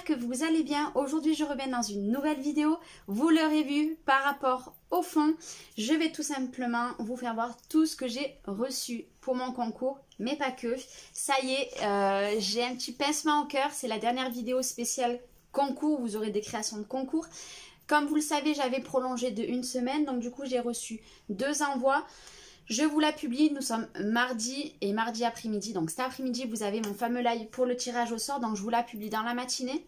j'espère que vous allez bien. Aujourd'hui, je reviens dans une nouvelle vidéo. Vous l'aurez vu par rapport au fond. Je vais tout simplement vous faire voir tout ce que j'ai reçu pour mon concours, mais pas que. Ça y est, j'ai un petit pincement au cœur. C'est la dernière vidéo spéciale concours. Vous aurez des créations de concours. Comme vous le savez, j'avais prolongé de 1 semaine. Donc du coup, j'ai reçu 2 envois. Je vous la publie, nous sommes mardi et mardi après-midi. Donc cet après-midi, vous avez mon fameux live pour le tirage au sort. Donc je vous la publie dans la matinée.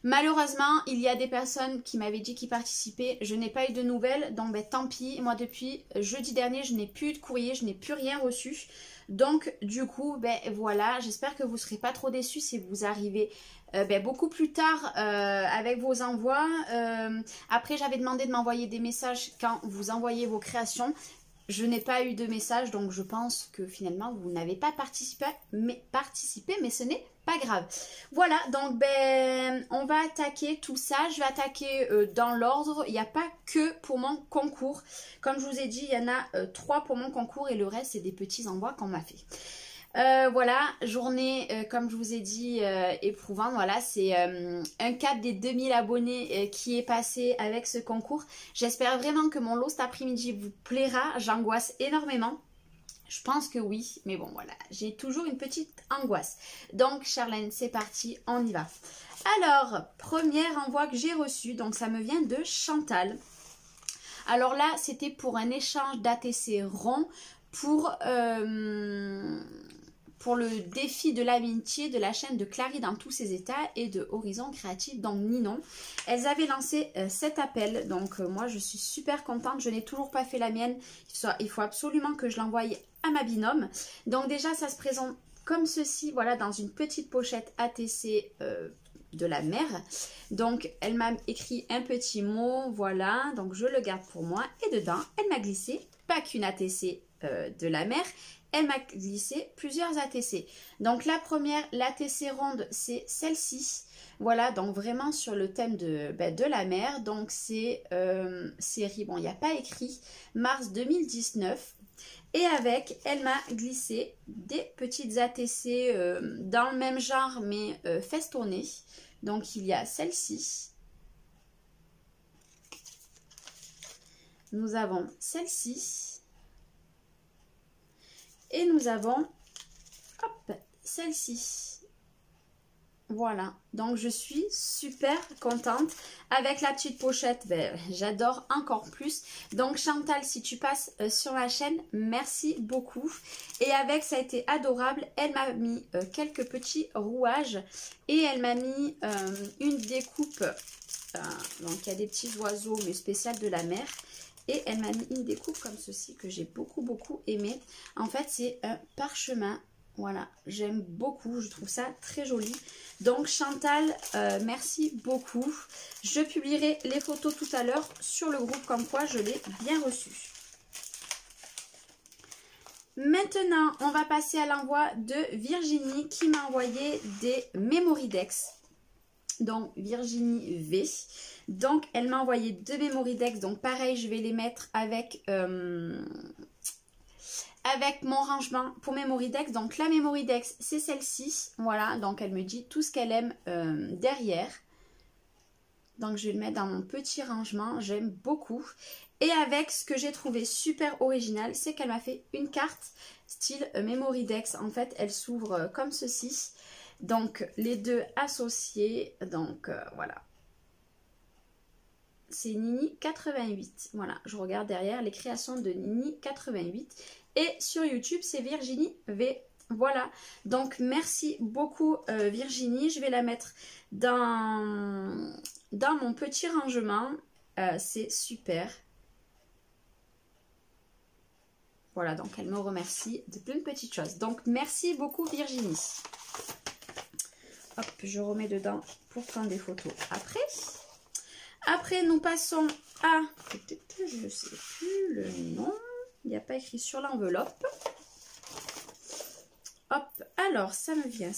Malheureusement, il y a des personnes qui m'avaient dit qu'ils participaient. Je n'ai pas eu de nouvelles. Donc ben, tant pis. Moi, depuis jeudi dernier, je n'ai plus eu de courrier. Je n'ai plus rien reçu. Donc du coup, ben voilà. J'espère que vous ne serez pas trop déçus si vous arrivez beaucoup plus tard avec vos envois. Après, j'avais demandé de m'envoyer des messages quand vous envoyez vos créations. Je n'ai pas eu de message, donc je pense que finalement vous n'avez pas participé, mais ce n'est pas grave. Voilà, donc ben on va attaquer tout ça. Je vais attaquer dans l'ordre. Il n'y a pas que pour mon concours. Comme je vous ai dit, il y en a 3 pour mon concours et le reste c'est des petits envois qu'on m'a fait. Voilà, journée comme je vous ai dit éprouvante. Voilà, c'est un cap des 2000 abonnés qui est passé avec ce concours. J'espère vraiment que mon lot cet après-midi vous plaira. J'angoisse énormément. Je pense que oui, mais bon voilà, j'ai toujours une petite angoisse. Donc Charlène, c'est parti, on y va. Alors, premier envoi que j'ai reçu, donc ça me vient de Chantal. Alors là, c'était pour un échange d'ATC rond pour le défi de l'amitié de la chaîne de Clary dans tous ses états et de Horizon Créatif, donc Ninon. Elles avaient lancé cet appel, donc moi je suis super contente. Je n'ai toujours pas fait la mienne, il faut absolument que je l'envoie à ma binôme. Donc déjà ça se présente comme ceci, voilà, dans une petite pochette ATC de la mère. Donc elle m'a écrit un petit mot, voilà, donc je le garde pour moi. Et dedans elle m'a glissé pas qu'une ATC de la mère, elle m'a glissé plusieurs ATC. Donc la première, l'ATC ronde, c'est celle-ci. Voilà, donc vraiment sur le thème de la mer. Donc c'est série, bon il n'y a pas écrit, mars 2019. Et avec, elle m'a glissé des petites ATC dans le même genre mais festonnées. Donc il y a celle-ci. Nous avons celle-ci. Et nous avons, hop, celle-ci. Voilà, donc je suis super contente. Avec la petite pochette, ben, j'adore encore plus. Donc Chantal, si tu passes sur ma chaîne, merci beaucoup. Et avec, ça a été adorable. Elle m'a mis quelques petits rouages. Et elle m'a mis une découpe. Donc il y a des petits oiseaux, mais spécial de la mer. Et elle m'a mis une découpe comme ceci que j'ai beaucoup aimé. En fait, c'est un parchemin. Voilà, j'aime beaucoup. Je trouve ça très joli. Donc, Chantal, merci beaucoup. Je publierai les photos tout à l'heure sur le groupe comme quoi je l'ai bien reçu. Maintenant, on va passer à l'envoi de Virginie qui m'a envoyé des Memoridex. Donc Virginie V. Donc elle m'a envoyé 2 Memoridex. Donc pareil, je vais les mettre avec mon rangement pour Memoridex. Donc la Memoridex, c'est celle-ci. Voilà, donc elle me dit tout ce qu'elle aime derrière. Donc je vais le mettre dans mon petit rangement. J'aime beaucoup. Et avec ce que j'ai trouvé super original, c'est qu'elle m'a fait une carte style Memoridex. En fait, elle s'ouvre comme ceci. Donc les deux associés, donc voilà. C'est Nini 88. Voilà, je regarde derrière les créations de Nini 88. Et sur YouTube, c'est Virginie V. Voilà, donc merci beaucoup Virginie. Je vais la mettre dans mon petit rangement. C'est super. Voilà, donc elle me remercie de plein de petites choses. Donc merci beaucoup Virginie. Hop, je remets dedans pour prendre des photos après. Après, nous passons à... Je ne sais plus le nom. Il n'y a pas écrit sur l'enveloppe. Hop, alors, ça me vient.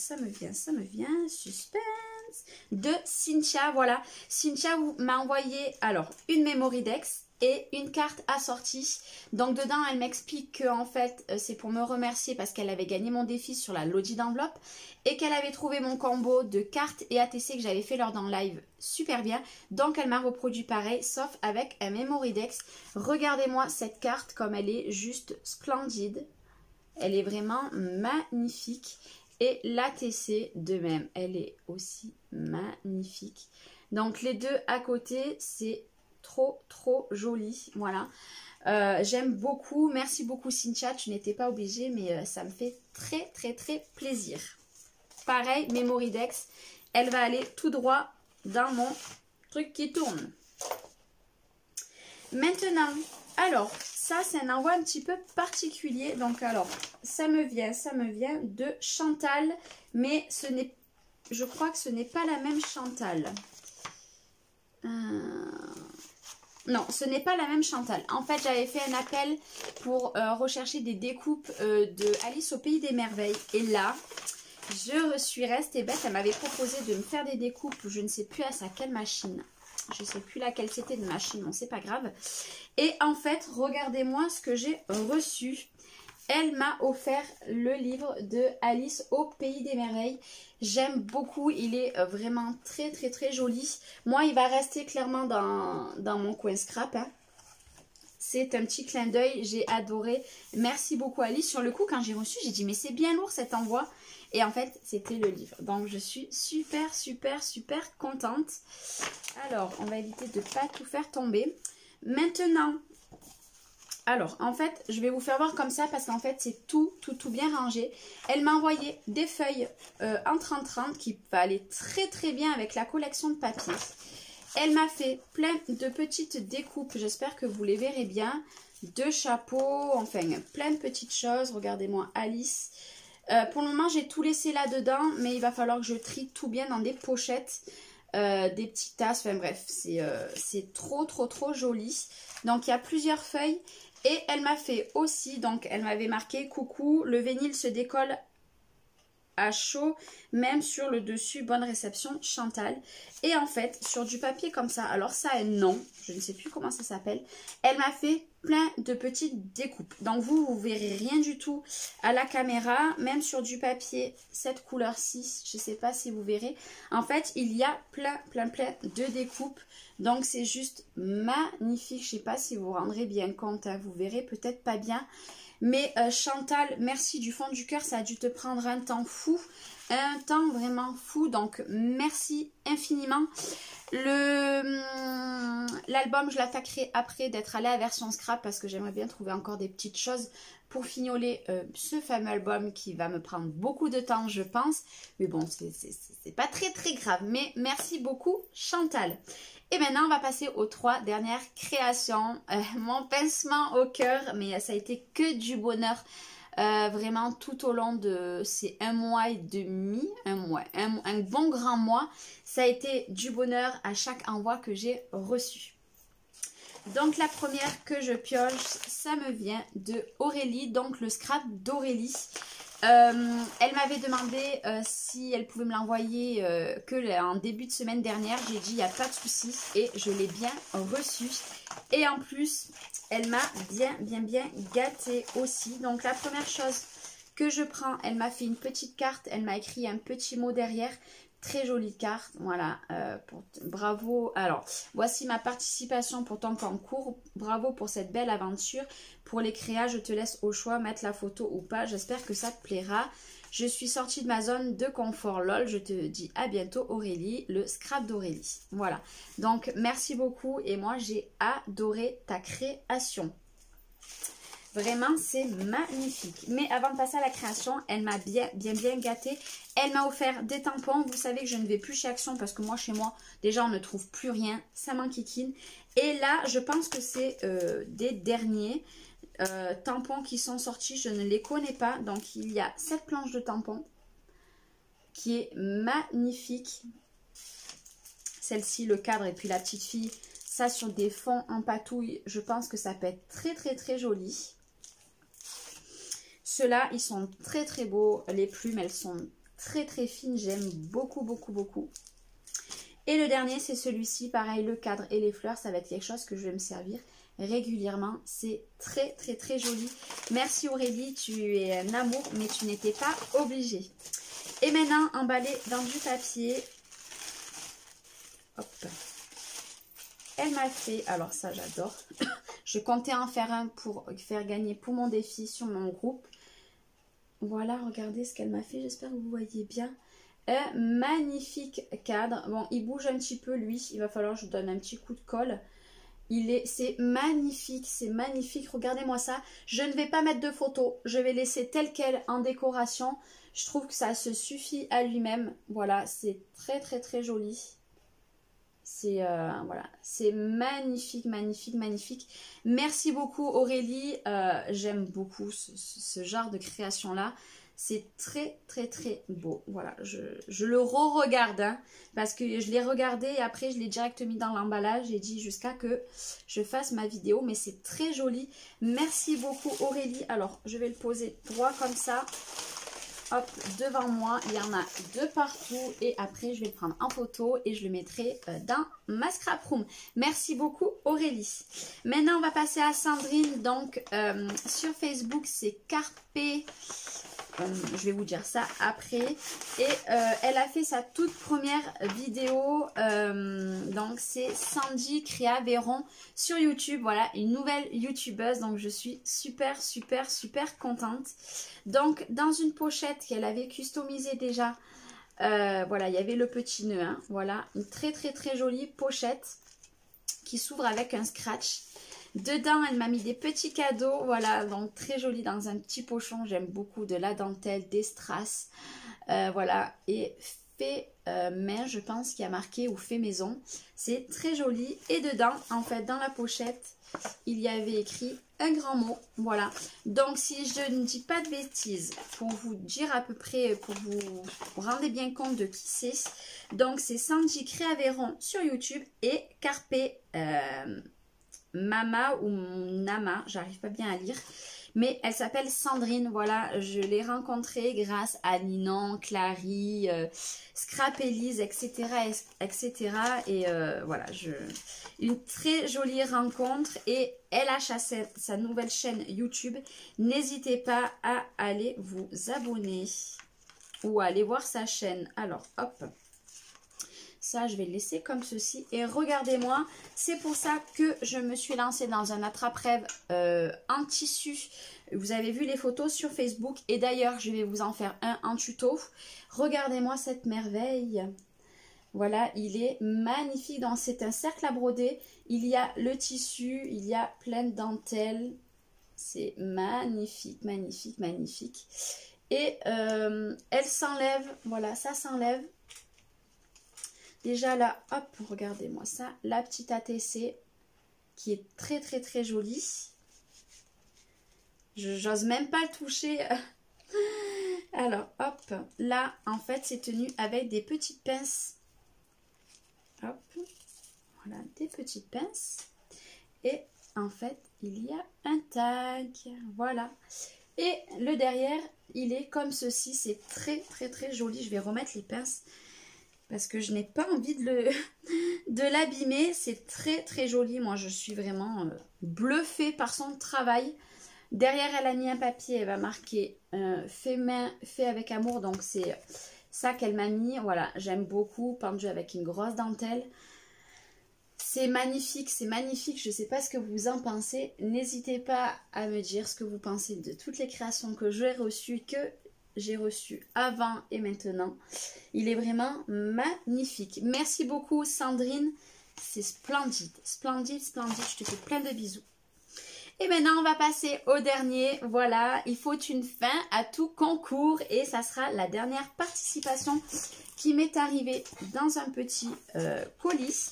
Suspense. De Cynthia, voilà. Cynthia m'a envoyé, alors, une Memoridex et une carte assortie. Donc dedans elle m'explique que en fait c'est pour me remercier parce qu'elle avait gagné mon défi sur la Lodi d'enveloppe et qu'elle avait trouvé mon combo de cartes et ATC que j'avais fait lors d'un live super bien. Donc elle m'a reproduit pareil sauf avec un Memory Dex. Regardez-moi cette carte comme elle est juste splendide. Elle est vraiment magnifique. Et l'ATC de même, elle est aussi magnifique. Donc les deux à côté, c'est trop joli. Voilà. J'aime beaucoup. Merci beaucoup Cynthia, tu n'étais pas obligée, mais ça me fait très plaisir. Pareil, Memory Dex, elle va aller tout droit dans mon truc qui tourne. Maintenant, alors, ça c'est un envoi un petit peu particulier. Donc alors, ça me vient de Chantal, mais ce n'est, je crois que ce n'est pas la même Chantal. Non, ce n'est pas la même Chantal. En fait, j'avais fait un appel pour rechercher des découpes de Alice au Pays des Merveilles. Et là, je suis restée bête. Elle m'avait proposé de me faire des découpes. Je ne sais plus à quelle machine. Je ne sais plus laquelle c'était de machine. Bon, c'est pas grave. Et en fait, regardez-moi ce que j'ai reçu. Elle m'a offert le livre de Alice au Pays des Merveilles. J'aime beaucoup, il est vraiment très joli. Moi, il va rester clairement dans mon coin scrap. Hein. C'est un petit clin d'œil, j'ai adoré. Merci beaucoup Alice. Sur le coup, quand j'ai reçu, j'ai dit mais c'est bien lourd cet envoi. Et en fait, c'était le livre. Donc, je suis super contente. Alors, on va éviter de ne pas tout faire tomber. Maintenant... Alors, en fait, je vais vous faire voir comme ça parce qu'en fait, c'est tout bien rangé. Elle m'a envoyé des feuilles en 30-30 qui va aller très bien avec la collection de papier. Elle m'a fait plein de petites découpes, j'espère que vous les verrez bien, de chapeaux, enfin, plein de petites choses. Regardez-moi Alice. Pour le moment, j'ai tout laissé là-dedans, mais il va falloir que je trie tout bien dans des pochettes. Des petites tasses, enfin bref, c'est trop joli. Donc, il y a plusieurs feuilles. Et elle m'a fait aussi, donc elle m'avait marqué « Coucou, le vinyle se décolle à chaud, même sur le dessus, bonne réception, Chantal. » Et en fait, sur du papier comme ça, alors ça a un nom, je ne sais plus comment ça s'appelle, elle m'a fait plein de petites découpes. Donc vous verrez rien du tout à la caméra, même sur du papier, cette couleur-ci, je ne sais pas si vous verrez. En fait, il y a plein de découpes. Donc c'est juste magnifique. Je ne sais pas si vous vous rendrez bien compte, hein. Vous verrez peut-être pas bien. Mais Chantal, merci du fond du cœur, ça a dû te prendre un temps fou. Un temps vraiment fou, donc merci infiniment. L'album, je l'attaquerai après d'être allée à version scrap parce que j'aimerais bien trouver encore des petites choses pour fignoler ce fameux album qui va me prendre beaucoup de temps, je pense. Mais bon, c'est pas très grave. Mais merci beaucoup, Chantal. Et maintenant, on va passer aux 3 dernières créations. Mon pincement au cœur, mais ça a été que du bonheur. Vraiment tout au long de ces 1 mois et demi, un bon grand mois, ça a été du bonheur à chaque envoi que j'ai reçu. Donc la première que je pioche, ça me vient de Aurélie, donc le scrap d'Aurélie. Elle m'avait demandé si elle pouvait me l'envoyer en début de semaine dernière. J'ai dit il n'y a pas de souci et je l'ai bien reçu. Et en plus, elle m'a bien gâtée aussi. Donc la première chose que je prends, elle m'a fait une petite carte. Elle m'a écrit un petit mot derrière. Très jolie carte, voilà, bravo. Alors, voici ma participation pour ton concours. Bravo pour cette belle aventure. Pour les créas, je te laisse au choix, mettre la photo ou pas. J'espère que ça te plaira. Je suis sortie de ma zone de confort, lol. Je te dis à bientôt, Aurélie, le scrap d'Aurélie. Voilà, donc merci beaucoup et moi, j'ai adoré ta création. Vraiment, c'est magnifique. Mais avant de passer à la création, elle m'a bien gâtée. Elle m'a offert des tampons. Vous savez que je ne vais plus chez Action parce que moi, chez moi, déjà, on ne trouve plus rien. Ça m'enquiquine. Et là, je pense que c'est des derniers tampons qui sont sortis. Je ne les connais pas. Donc, il y a cette planche de tampons qui est magnifique. Celle-ci, le cadre et puis la petite fille. Ça, sur des fonds en patouille, je pense que ça peut être très joli. Ceux-là, ils sont très beaux. Les plumes, elles sont très fines. J'aime beaucoup. Et le dernier, c'est celui-ci. Pareil, le cadre et les fleurs, ça va être quelque chose que je vais me servir régulièrement. C'est très très très joli. Merci Aurélie, tu es un amour, mais tu n'étais pas obligée. Et maintenant, emballé dans du papier. Hop. Elle m'a fait, alors ça j'adore. Je comptais en faire un pour faire gagner pour mon défi sur mon groupe. Voilà, regardez ce qu'elle m'a fait. J'espère que vous voyez bien. Un magnifique cadre. Bon, il bouge un petit peu lui. Il va falloir que je donne un petit coup de colle. C'est magnifique, c'est magnifique. Regardez-moi ça. Je ne vais pas mettre de photos. Je vais laisser tel quel en décoration. Je trouve que ça se suffit à lui-même. Voilà, c'est très très très joli. C'est voilà, c'est magnifique, magnifique, magnifique. Merci beaucoup Aurélie. J'aime beaucoup ce genre de création-là. C'est très, très, très beau. Voilà, je le re-regarde hein, parce que je l'ai regardé et après je l'ai direct mis dans l'emballage. J'ai dit jusqu'à que je fasse ma vidéo, mais c'est très joli. Merci beaucoup Aurélie. Alors, je vais le poser droit comme ça. Hop, devant moi, il y en a deux partout et après je vais le prendre en photo et je le mettrai dans ma scrap room. Merci beaucoup Aurélie. Maintenant on va passer à Sandrine. Donc sur Facebook c'est Carpe, je vais vous dire ça après. Et elle a fait sa toute première vidéo, donc c'est Sandy Créa Véron sur YouTube. Voilà, une nouvelle youtubeuse, donc je suis super super super contente. Donc dans une pochette qu'elle avait customisée déjà, voilà, il y avait le petit nœud, hein, voilà, une très très très jolie pochette qui s'ouvre avec un scratch. Dedans, elle m'a mis des petits cadeaux, voilà, donc très joli dans un petit pochon. J'aime beaucoup de la dentelle, des strass, voilà, et fait main, je pense qu'il y a marqué ou fait maison. C'est très joli. Et dedans, en fait, dans la pochette, il y avait écrit un grand mot, voilà. Donc, si je ne dis pas de bêtises, pour vous dire à peu près, pour vous rendre bien compte de qui c'est, donc c'est Sandy Créa Véron sur YouTube et Carpe Mama ou Nama, j'arrive pas bien à lire, mais elle s'appelle Sandrine. Voilà, je l'ai rencontrée grâce à Ninon, Clary, Scrap Elise, etc. etc. Et voilà, une très jolie rencontre. Et elle a chassé sa nouvelle chaîne YouTube. N'hésitez pas à aller vous abonner ou à aller voir sa chaîne. Alors, hop. Ça, je vais le laisser comme ceci. Et regardez-moi, c'est pour ça que je me suis lancée dans un attrape-rêve en tissu. Vous avez vu les photos sur Facebook. Et d'ailleurs, je vais vous en faire un en tuto. Regardez-moi cette merveille. Voilà, il est magnifique. Donc, c'est un cercle à broder. Il y a le tissu, il y a plein de dentelles. C'est magnifique, magnifique, magnifique. Et elle s'enlève. Voilà, ça s'enlève. Déjà là, hop, regardez-moi ça, la petite ATC qui est très très très jolie. J'ose même pas le toucher. Alors, hop, là, en fait, c'est tenu avec des petites pinces. Hop, voilà, des petites pinces. Et en fait, il y a un tag, voilà. Et le derrière, il est comme ceci, c'est très très très joli. Je vais remettre les pinces parce que je n'ai pas envie de l'abîmer. C'est très très joli. Moi, je suis vraiment bluffée par son travail. Derrière, elle a mis un papier. Elle va marquer fait main, fait avec amour. Donc, c'est ça qu'elle m'a mis. Voilà, j'aime beaucoup. Pendu avec une grosse dentelle. C'est magnifique, c'est magnifique. Je ne sais pas ce que vous en pensez. N'hésitez pas à me dire ce que vous pensez de toutes les créations que j'ai reçues, avant et maintenant. Il est vraiment magnifique. Merci beaucoup Sandrine. C'est splendide, splendide, splendide. Je te fais plein de bisous. Et maintenant, on va passer au dernier. Voilà, il faut une fin à tout concours. Et ça sera la dernière participation qui m'est arrivée dans un petit colis.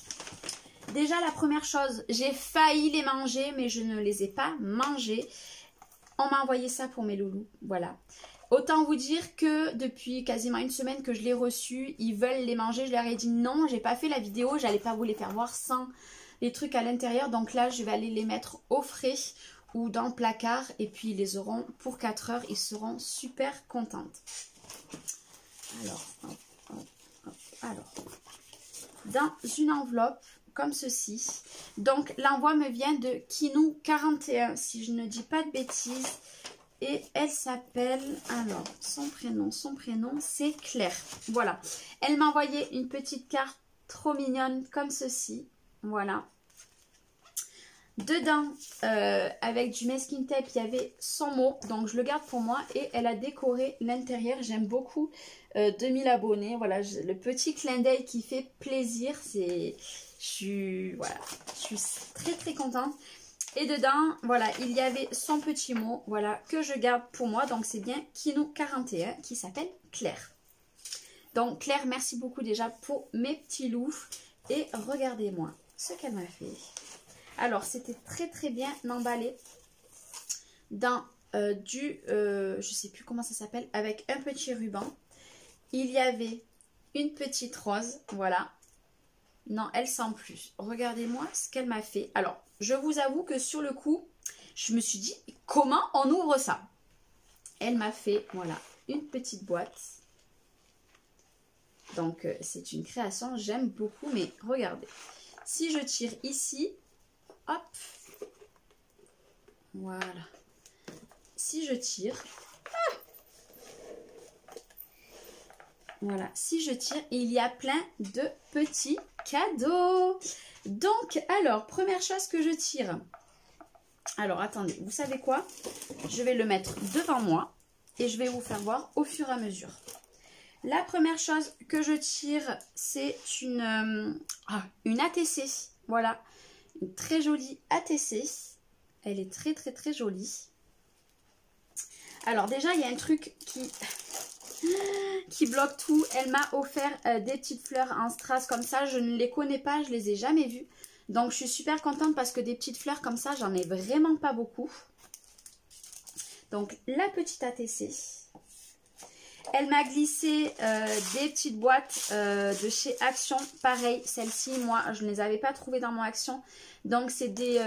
Déjà, la première chose, j'ai failli les manger, mais je ne les ai pas mangés. On m'a envoyé ça pour mes loulous. Voilà. Autant vous dire que depuis quasiment une semaine que je l'ai reçu, ils veulent les manger. Je leur ai dit non, j'ai pas fait la vidéo, j'allais pas vous les faire voir sans les trucs à l'intérieur. Donc là, je vais aller les mettre au frais ou dans le placard. Et puis, ils les auront pour 4 heures. Ils seront super contentes. Alors, hop, hop, hop. Alors, dans une enveloppe, comme ceci. Donc l'envoi me vient de Kinou41 si je ne dis pas de bêtises. Et elle s'appelle, alors son prénom c'est Claire. Voilà, elle m'a envoyé une petite carte trop mignonne comme ceci. Voilà. Dedans, avec du masking tape, il y avait son mot. Donc, je le garde pour moi. Et elle a décoré l'intérieur. J'aime beaucoup. 2000 abonnés. Voilà, le petit clin d'œil qui fait plaisir. Je suis très, très contente. Et dedans, voilà, il y avait son petit mot. Voilà, que je garde pour moi. Donc, c'est bien Kinou41 qui s'appelle Claire. Donc, Claire, merci beaucoup déjà pour mes petits loups. Et regardez-moi ce qu'elle m'a fait. Alors, c'était très très bien emballé dans je sais plus comment ça s'appelle, avec un petit ruban. Il y avait une petite rose, voilà. Non, elle sent plus. Regardez-moi ce qu'elle m'a fait. Alors, je vous avoue que sur le coup, je me suis dit, comment on ouvre ça? Elle m'a fait, voilà, une petite boîte. Donc, c'est une création, j'aime beaucoup, mais regardez. Si je tire ici... Hop, voilà. Si je tire, voilà, si je tire, il y a plein de petits cadeaux. Donc, alors, première chose que je tire. Alors, attendez, vous savez quoi? Je vais le mettre devant moi et je vais vous faire voir au fur et à mesure. La première chose que je tire, c'est une ATC. Voilà. Une très jolie ATC. Elle est très très très jolie. Alors déjà, il y a un truc qui bloque tout. Elle m'a offert des petites fleurs en strass comme ça. Je ne les connais pas, je les ai jamais vues. Donc je suis super contente parce que des petites fleurs comme ça, j'en ai vraiment pas beaucoup. Donc la petite ATC. Elle m'a glissé des petites boîtes de chez Action. Pareil, celle-ci, moi, je ne les avais pas trouvées dans mon Action. Donc, c'est des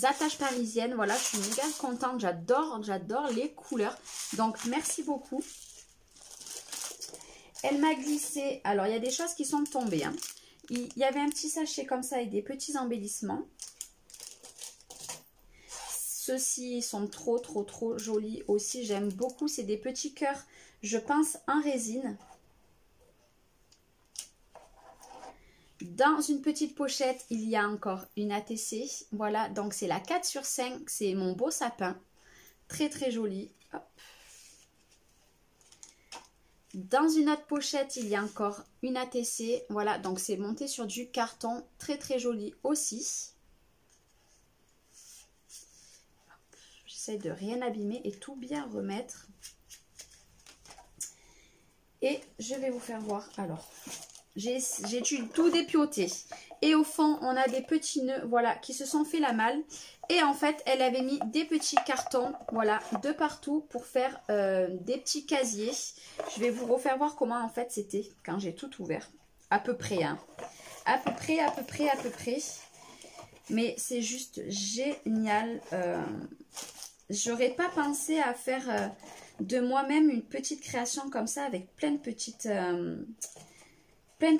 attaches parisiennes. Voilà, je suis méga contente. J'adore les couleurs. Donc, merci beaucoup. Elle m'a glissé... Alors, il y a des choses qui sont tombées. Hein. Il y avait un petit sachet comme ça avec des petits embellissements. Ceux-ci sont trop jolis aussi. J'aime beaucoup. C'est des petits cœurs, je pense, en résine. Dans une petite pochette, il y a encore une ATC. Voilà, donc c'est la 4/5. C'est mon beau sapin. Très très joli. Hop. Dans une autre pochette, il y a encore une ATC. Voilà, donc c'est monté sur du carton. Très très joli aussi. J'essaie de rien abîmer et tout bien remettre. Et je vais vous faire voir. Alors, j'ai tout dépioté. Et au fond, on a des petits nœuds, voilà, qui se sont fait la malle. Et en fait, elle avait mis des petits cartons, voilà, de partout pour faire des petits casiers. Je vais vous refaire voir comment, en fait, c'était quand j'ai tout ouvert. À peu près, hein. À peu près. Mais c'est juste génial. J'aurais pas pensé à faire de moi-même une petite création comme ça avec plein de petites... plein de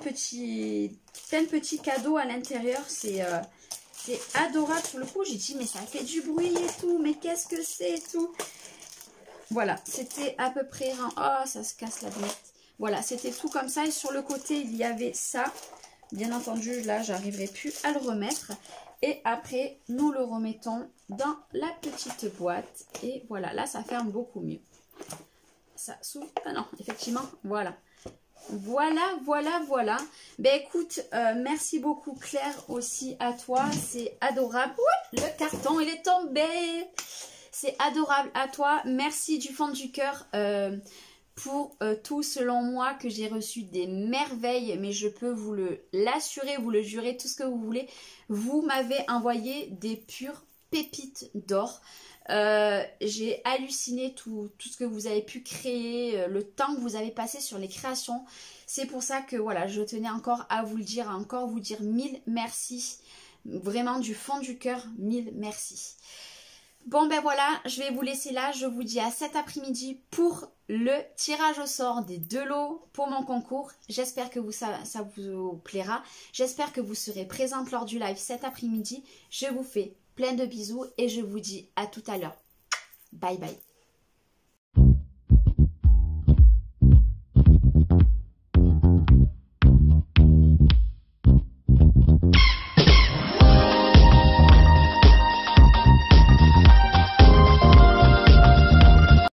petits cadeaux à l'intérieur. C'est adorable. Sur le coup, j'ai dit, mais ça fait du bruit et tout. Mais qu'est-ce que c'est et tout. Voilà, c'était à peu près... Oh, ça se casse la bête. Voilà, c'était tout comme ça. Et sur le côté, il y avait ça. Bien entendu, là, j'arriverai plus à le remettre. Et après, nous le remettons dans la petite boîte. Et voilà, là, ça ferme beaucoup mieux. Ça s'ouvre. Ah non, effectivement, voilà. Voilà. Ben écoute, merci beaucoup Claire aussi à toi. C'est adorable. Ouh, le carton, il est tombé. C'est adorable à toi. Merci du fond du cœur pour tout, selon moi, que j'ai reçu des merveilles. Mais je peux vous l'assurer, vous le jurer, tout ce que vous voulez. Vous m'avez envoyé des pures pépites d'or. J'ai halluciné tout ce que vous avez pu créer, le temps que vous avez passé sur les créations. C'est pour ça que voilà, je tenais encore à vous le dire, à encore vous dire 1000 merci. Vraiment du fond du cœur, 1000 merci. Bon ben voilà, je vais vous laisser là. Je vous dis à cet après-midi pour le tirage au sort des 2 lots pour mon concours. J'espère que ça vous plaira. J'espère que vous serez présente lors du live cet après-midi. Je vous fais plein de bisous et je vous dis à tout à l'heure. Bye bye.